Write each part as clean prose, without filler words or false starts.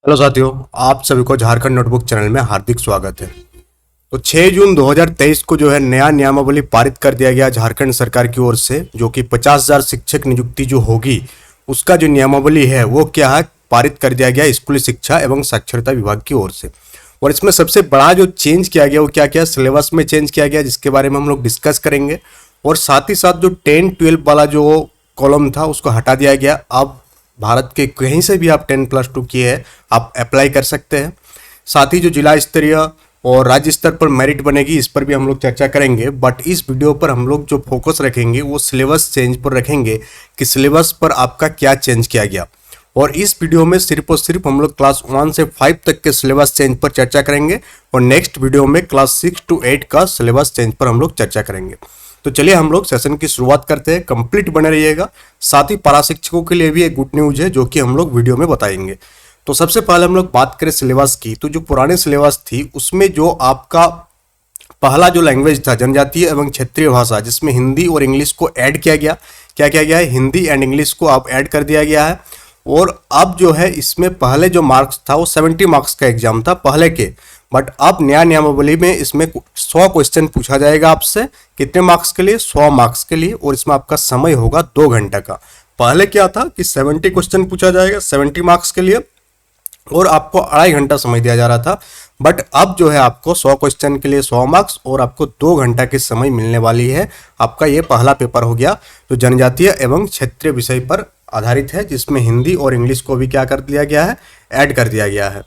Hello साथियों, आप सभी को झारखंड नोटबुक चैनल में हार्दिक स्वागत है। तो 6 जून 2023 को जो है नया नियमावली पारित कर दिया गया झारखंड सरकार की ओर से, जो कि 50,000 शिक्षक नियुक्ति जो होगी उसका जो नियमावली है वो क्या है पारित कर दिया गया स्कूली शिक्षा एवं साक्षरता विभाग की ओर से। और इसमें सबसे बड़ा जो चेंज किया गया वो क्या क्या सिलेबस में चेंज किया गया, जिसके बारे में हम लोग डिस्कस करेंगे। और साथ ही साथ जो 10-12 वाला जो कॉलम था उसको हटा दिया गया। अब भारत के कहीं से भी आप 10+2 किए हैं आप अप्लाई कर सकते हैं। साथ ही जो जिला स्तरीय और राज्य स्तर पर मेरिट बनेगी इस पर भी हम लोग चर्चा करेंगे। बट इस वीडियो पर हम लोग जो फोकस रखेंगे वो सिलेबस चेंज पर रखेंगे कि सिलेबस पर आपका क्या चेंज किया गया। और इस वीडियो में सिर्फ और सिर्फ हम लोग क्लास 1 से 5 तक के सिलेबस चेंज पर चर्चा करेंगे और नेक्स्ट वीडियो में क्लास 6 to 8 का सिलेबस चेंज पर हम लोग चर्चा करेंगे। तो चलिए हम लोग सेशन की शुरुआत करते हैं, कंप्लीट बने रहिएगा। साथ ही पारा शिक्षकों के लिए भी एक गुड न्यूज है जो कि हम लोग वीडियो में बताएंगे। तो सबसे पहले हम लोग बात करें सिलेबस की, तो जो पुराने सिलेबस थी उसमें जो आपका पहला जो लैंग्वेज था जनजातीय एवं क्षेत्रीय भाषा, जिसमें हिंदी और इंग्लिश को ऐड किया गया। क्या किया गया है? हिंदी एंड इंग्लिश को आप ऐड कर दिया गया है। और अब जो है इसमें पहले जो मार्क्स था वो 70 मार्क्स का एग्जाम था पहले के, बट अब नया नियमावली में इसमें 100 क्वेश्चन पूछा जाएगा आपसे। कितने मार्क्स के लिए? 100 मार्क्स के लिए। और इसमें आपका समय होगा 2 घंटे का। पहले क्या था कि 70 क्वेश्चन पूछा जाएगा 70 मार्क्स के लिए और आपको 2.5 घंटा समय दिया जा रहा था। बट अब जो है आपको 100 क्वेश्चन के लिए 100 मार्क्स और आपको 2 घंटा की समय मिलने वाली है। आपका ये पहला पेपर हो गया जो जनजातीय एवं क्षेत्रीय विषय पर आधारित है, जिसमें हिंदी और इंग्लिश को भी क्या कर दिया गया है? ऐड कर दिया गया है।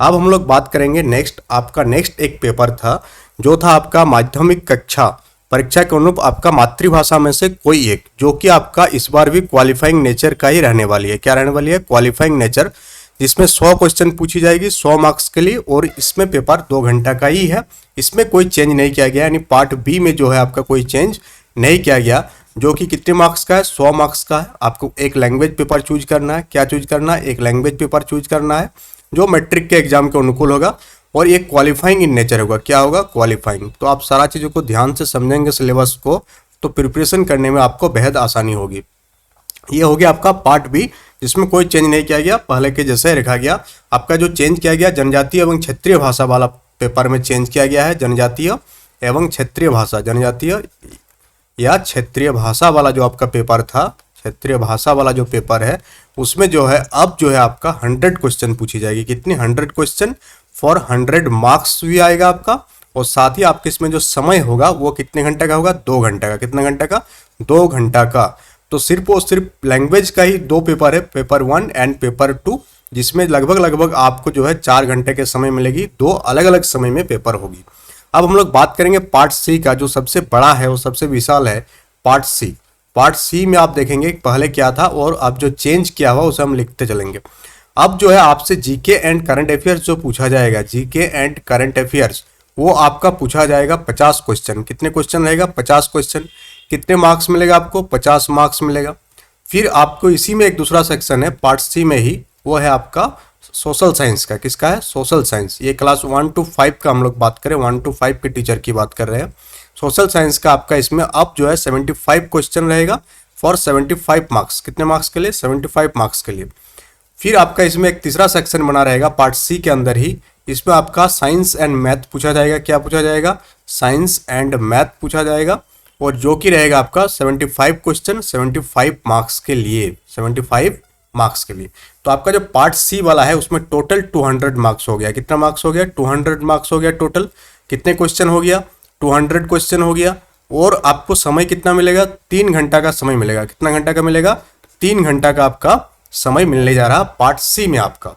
अब हम लोग बात करेंगे आपका नेक्स्ट एक पेपर था जो था आपका माध्यमिक कक्षा परीक्षा के अनुरूप आपका मातृभाषा में से कोई एक, जो कि आपका इस बार भी क्वालिफाइंग नेचर का ही रहने वाली है। क्या रहने वाली है? क्वालिफाइंग नेचर, जिसमें 100 क्वेश्चन पूछी जाएगी 100 मार्क्स के लिए और इसमें पेपर 2 घंटा का ही है। इसमें कोई चेंज नहीं किया गया, यानी पार्ट बी में जो है आपका कोई चेंज नहीं किया गया, जो कि कितने मार्क्स का है? 100 मार्क्स का है। आपको एक लैंग्वेज पेपर चूज करना है। क्या चूज करना है? एक लैंग्वेज पेपर चूज करना है जो मैट्रिक के एग्जाम के अनुकूल होगा और ये क्वालिफाइंग इन नेचर होगा। क्या होगा? क्वालिफाइंग। तो आप सारा चीज़ों को ध्यान से समझेंगे सिलेबस को, तो प्रिपरेशन करने में आपको बेहद आसानी होगी। ये हो गया आपका पार्ट बी, जिसमें कोई चेंज नहीं किया गया, पहले के जैसे रखा गया। आपका जो चेंज किया गया जनजातीय एवं क्षेत्रीय भाषा वाला पेपर में चेंज किया गया है। जनजातीय एवं क्षेत्रीय भाषा, जनजातीय या क्षेत्रीय भाषा वाला जो आपका पेपर था, क्षेत्रीय भाषा वाला जो पेपर है उसमें जो है अब जो है आपका 100 क्वेश्चन पूछी जाएगी। कितनी? 100 क्वेश्चन फॉर 100 मार्क्स भी आएगा आपका। और साथ ही आपके इसमें जो समय होगा वो कितने घंटे का होगा? 2 घंटे का। कितने घंटे का? 2 घंटा का। तो सिर्फ और सिर्फ लैंग्वेज का ही 2 पेपर है, पेपर 1 एंड पेपर 2, जिसमें लगभग आपको जो है 4 घंटे के समय मिलेगी। 2 अलग अलग समय में पेपर होगी। अब हम लोग बात करेंगे पार्ट सी का, जो सबसे बड़ा है वो सबसे विशाल है। पार्ट सी, पार्ट सी में आप देखेंगे पहले क्या था और अब जो चेंज किया हुआ उसे हम लिखते चलेंगे। अब जो है आपसे जीके एंड करंट अफेयर्स जो पूछा जाएगा, जीके एंड करंट अफेयर्स, वो आपका पूछा जाएगा 50 क्वेश्चन। कितने क्वेश्चन रहेगा? 50 क्वेश्चन। कितने मार्क्स मिलेगा आपको? 50 मार्क्स मिलेगा। फिर आपको इसी में एक दूसरा सेक्शन है पार्ट सी में ही, वो है आपका सोशल साइंस का। किसका है? Social science. ये क्लास 1 to 5 का हम लोग बात करें, 1 to 5 के टीचर की बात कर रहे हैं। सोशल साइंस का आपका इसमें अब जो है 75 क्वेश्चन रहेगा फॉर 75 मार्क्स। कितने मार्क्स के लिए? 75 मार्क्स के लिए। फिर आपका इसमें एक तीसरा सेक्शन बना रहेगा पार्ट सी के अंदर ही, इसमें आपका साइंस एंड मैथ पूछा जाएगा। क्या पूछा जाएगा? साइंस एंड मैथ पूछा जाएगा और जो कि रहेगा आपका 75 क्वेश्चन 75 मार्क्स के लिए, 75 मार्क्स के लिए। तो आपका जो पार्ट सी वाला है उसमें टोटल 200 मार्क्स हो गया। कितना मार्क्स हो गया? 200 मार्क्स हो गया टोटल। कितने क्वेश्चन हो गया? 200 क्वेश्चन हो गया। और आपको समय कितना मिलेगा? 3 घंटा का समय मिलेगा। कितना घंटा का मिलेगा? 3 घंटा का आपका समय मिलने जा रहा पार्ट सी में आपका।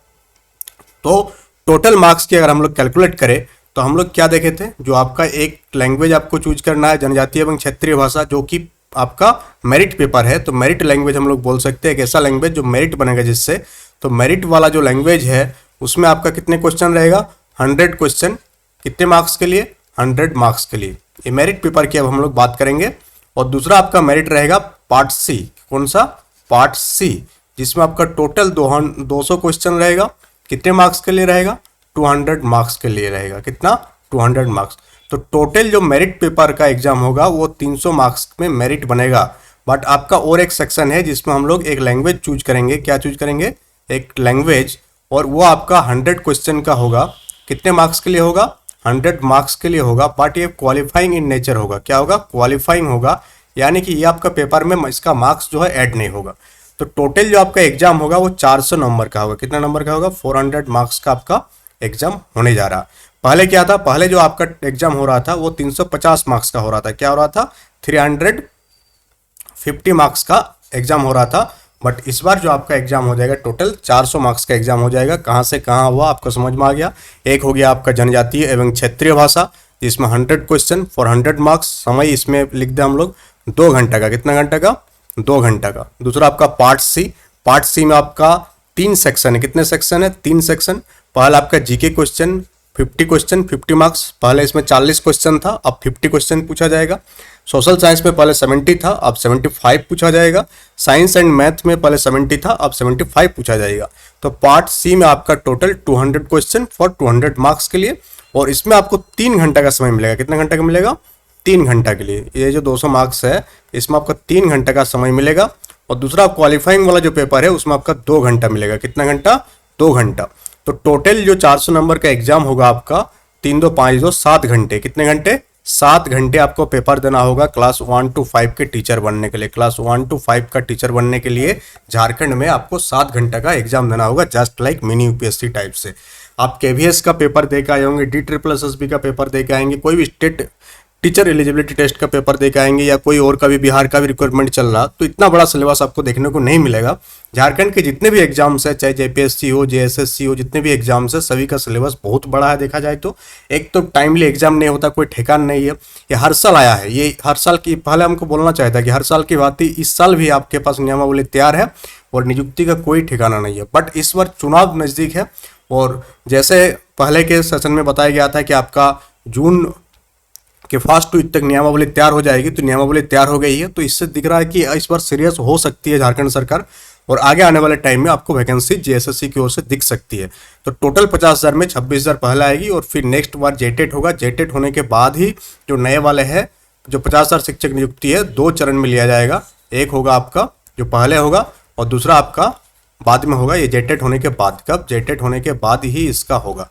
तो टोटल मार्क्स की अगर हम लोग कैलकुलेट करें तो हम लोग क्या देखे थे, जो आपका एक लैंग्वेज आपको चूज करना है जनजातीय एवं क्षेत्रीय भाषा, जो कि आपका मेरिट पेपर है। तो मेरिट लैंग्वेज हम लोग बोल सकते हैं, एक ऐसा लैंग्वेज जो मेरिट बनेगा जिससे। तो मेरिट वाला जो लैंग्वेज है उसमें आपका कितने क्वेश्चन रहेगा? 100 क्वेश्चन। कितने मार्क्स के लिए? 100 मार्क्स के लिए। ये मेरिट पेपर की अब हम लोग बात करेंगे। और दूसरा आपका मेरिट रहेगा पार्ट सी। कौन सा? पार्ट सी, जिसमें आपका टोटल 200 क्वेश्चन रहेगा। कितने मार्क्स के लिए रहेगा? 200 मार्क्स के लिए रहेगा। कितना? 200 मार्क्स। तो टोटल जो मेरिट पेपर का एग्जाम होगा वो 300 मार्क्स में मेरिट बनेगा। बट आपका और एक सेक्शन है जिसमें हम लोग एक लैंग्वेज चूज करेंगे। क्या चूज करेंगे? एक लैंग्वेज, और वो आपका 100 क्वेश्चन का होगा। कितने मार्क्स के लिए होगा? 100 मार्क्स के लिए होगा, बट ये क्वालिफाइंग इन नेचर होगा। क्या होगा? क्वालिफाइंग होगा, यानी कि ये आपका पेपर में इसका मार्क्स जो है ऐड नहीं होगा। तो टोटल जो आपका एग्जाम होगा वो 400 नंबर का होगा। कितना नंबर का होगा? 400 मार्क्स का आपका एग्जाम होने जा रहा। पहले क्या था? पहले जो आपका एग्जाम हो रहा था वो 350 मार्क्स का हो रहा था। क्या हो रहा था? 350 मार्क्स का एग्जाम हो रहा था। बट इस बार जो आपका एग्जाम हो जाएगा टोटल 400 मार्क्स का एग्जाम हो जाएगा। कहाँ से कहाँ हुआ आपको समझ में आ गया। एक हो गया आपका जनजातीय एवं क्षेत्रीय भाषा, जिसमें 100 क्वेश्चन फॉर 100 मार्क्स। समय इसमें लिख दें हम लोग 2 घंटा का। कितना घंटा का? 2 घंटा का। दूसरा आपका पार्ट सी। पार्ट सी में आपका 3 सेक्शन है। कितने सेक्शन है? 3 सेक्शन। पहला आपका जीके क्वेश्चन 50 क्वेश्चन 50 मार्क्स। पहले इसमें 40 क्वेश्चन था, अब 50 क्वेश्चन पूछा जाएगा। सोशल साइंस में पहले 70 था, अब 75 पूछा जाएगा। साइंस एंड मैथ में पहले 70 था, अब 75 पूछा जाएगा। तो पार्ट सी में आपका टोटल 200 क्वेश्चन फॉर 200 मार्क्स के लिए, और इसमें आपको 3 घंटा का समय मिलेगा। कितना घंटा का मिलेगा? 3 घंटा के लिए। ये जो 200 मार्क्स है इसमें आपका 3 घंटा का समय मिलेगा। और दूसरा क्वालिफाइंग वाला जो पेपर है उसमें आपका 2 घंटा मिलेगा। कितना घंटा? 2 घंटा। तो टोटल जो 400 नंबर का एग्जाम होगा आपका 3 2 5 2 7 घंटे। कितने घंटे? 7 घंटे आपको पेपर देना होगा क्लास 1 to 5 के टीचर बनने के लिए। क्लास 1 to 5 का टीचर बनने के लिए झारखंड में आपको 7 घंटे का एग्जाम देना होगा, just like mini UPSC type से। आप केवीएस का पेपर दे के आए होंगे, DSSB का पेपर दे के आएंगे, कोई भी स्टेट टीचर एलिजिबिलिटी टेस्ट का पेपर दे के आएंगे, या कोई और का भी बिहार का भी रिक्वायरमेंट चल रहा, तो इतना बड़ा सिलेबस आपको देखने को नहीं मिलेगा। झारखंड के जितने भी एग्जाम्स है, चाहे जेपीएससी हो, जेएसएससी हो, जितने भी एग्जाम्स है सभी का सिलेबस बहुत बड़ा है। देखा जाए तो एक तो टाइमली एग्जाम नहीं होता, कोई ठिकान नहीं है। ये हर साल आया है, ये हर साल की, पहले हमको बोलना चाहिए था कि हर साल की बात ही इस साल भी आपके पास नियमावली तैयार है और नियुक्ति का कोई ठिकाना नहीं है। बट इस बार चुनाव नज़दीक है, और जैसे पहले के सेशन में बताया गया था कि आपका जून कि फर्स्ट वीक तक नियमावली तैयार हो जाएगी, तो नियमावली तैयार हो गई है। तो इससे दिख रहा है कि इस बार सीरियस हो सकती है झारखंड सरकार, और आगे आने वाले टाइम में आपको वैकेंसी जेएसएससी की ओर से दिख सकती है। तो टोटल 50,000 में 26,000 पहले आएगी, और फिर नेक्स्ट बार जेटेट होगा। जेटेट होने के बाद ही जो नए वाले हैं, जो 50,000 शिक्षक नियुक्ति है, 2 चरण में लिया जाएगा। एक होगा आपका जो पहले होगा, और दूसरा आपका बाद में होगा। ये जेटेट होने के बाद, कब? जेटेट होने के बाद ही इसका होगा।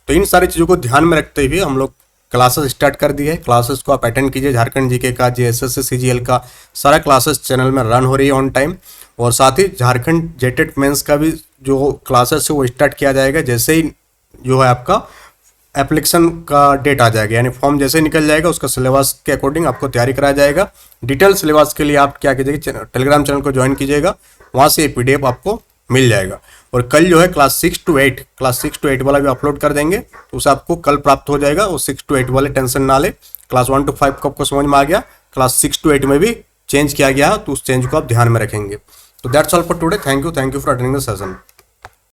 तो इन सारी चीज़ों को ध्यान में रखते हुए हम लोग क्लासेस स्टार्ट कर दिए है। क्लासेस को आप अटेंड कीजिए। झारखंड जीके का, जेएसएससी सीजीएल का सारा क्लासेस चैनल में रन हो रही है ऑन टाइम। और साथ ही झारखंड जेटेट मेंस का भी जो क्लासेस है वो स्टार्ट किया जाएगा जैसे ही जो है आपका एप्लीकेशन का डेट आ जाएगा, यानी फॉर्म जैसे ही निकल जाएगा उसका सिलेबस के अकॉर्डिंग आपको तैयारी कराया जाएगा। डिटेल सिलेबस के लिए आप क्या कीजिएगा, टेलीग्राम चैनल को ज्वाइन कीजिएगा, वहाँ से ये PDF आपको मिल जाएगा। और कल जो है क्लास 6 to 8 वाला भी अपलोड कर देंगे, तो उसे आपको कल प्राप्त हो जाएगा। वो 6 to 8 वाले टेंशन ना ले। क्लास 1 to 5 को आपको समझ में आ गया, क्लास 6 to 8 में भी चेंज किया गया है, तो उस चेंज को आप ध्यान में रखेंगे। तो that's all for today. Thank you for attending the session.